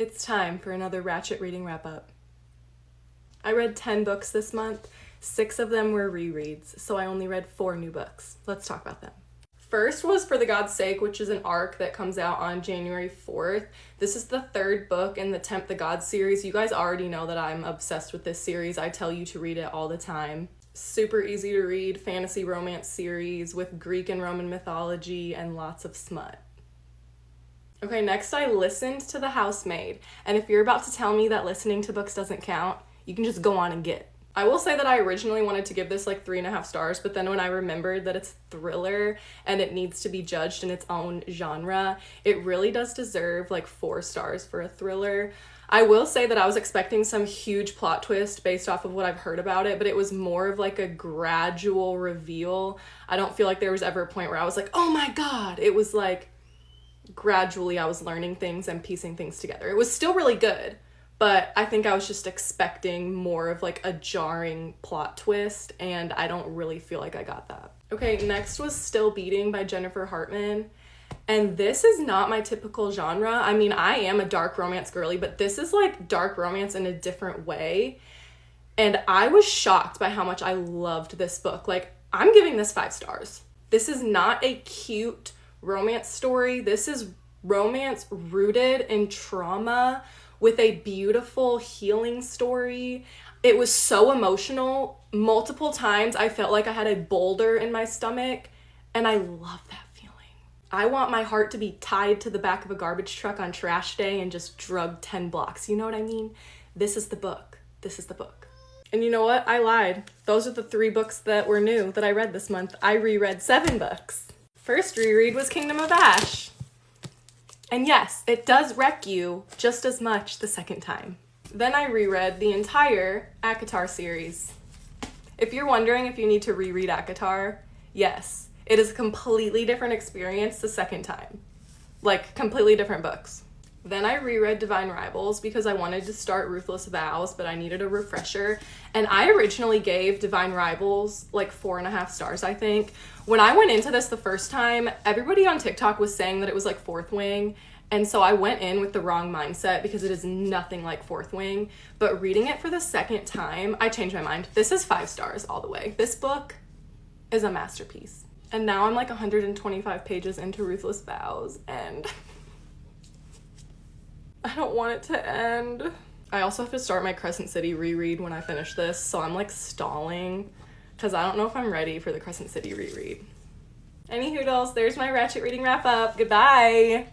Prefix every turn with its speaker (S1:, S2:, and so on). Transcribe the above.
S1: It's time for another Ratchet reading wrap-up. I read 10 books this month. 6 of them were rereads, so I only read 4 new books. Let's talk about them. First was For the God's Sake, which is an arc that comes out on January 4th. This is the 3rd book in the Tempt the Gods series. You guys already know that I'm obsessed with this series. I tell you to read it all the time. Super easy to read fantasy romance series with Greek and Roman mythology and lots of smut. Okay, next I listened to The Housemaid, and if you're about to tell me that listening to books doesn't count, you can just go on and get. I will say that I originally wanted to give this like 3.5 stars, but then when I remembered that it's a thriller and it needs to be judged in its own genre, it really does deserve like 4 stars for a thriller. I will say that I was expecting some huge plot twist based off of what I've heard about it, but it was more of like a gradual reveal. I don't feel like there was ever a point where I was like, oh my god. It was like gradually I was learning things and piecing things together. It was still really good, but I think I was just expecting more of like a jarring plot twist, and I don't really feel like I got that. Okay, next was Still Beating by Jennifer Hartman. And this is not my typical genre. I mean, I am a dark romance girly, but this is like dark romance in a different way. And I was shocked by how much I loved this book. Like, I'm giving this 5 stars. This is not a cute romance story. This is romance rooted in trauma with a beautiful healing story. It was so emotional. Multiple times I felt like I had a boulder in my stomach, and I love that feeling. I want my heart to be tied to the back of a garbage truck on trash day and just drugged 10 blocks. You know what I mean? This is the book. This is the book. And you know what? I lied. Those are the 3 books that were new that I read this month. I reread 7 books. First reread was Kingdom of Ash. And yes, it does wreck you just as much the second time. Then I reread the entire ACOTAR series. If you're wondering if you need to reread ACOTAR, yes. It is a completely different experience the second time. Like, completely different books. Then I reread Divine Rivals because I wanted to start Ruthless Vows, but I needed a refresher. And I originally gave Divine Rivals like 4.5 stars, I think. When I went into this the first time, everybody on TikTok was saying that it was like Fourth Wing. And so I went in with the wrong mindset because it is nothing like Fourth Wing. But reading it for the second time, I changed my mind. This is 5 stars all the way. This book is a masterpiece. And now I'm like 125 pages into Ruthless Vows, and I don't want it to end. I also have to start my Crescent City reread when I finish this, so I'm like stalling because I don't know if I'm ready for the Crescent City reread. Any hoodles, there's my Ratchet reading wrap up. Goodbye!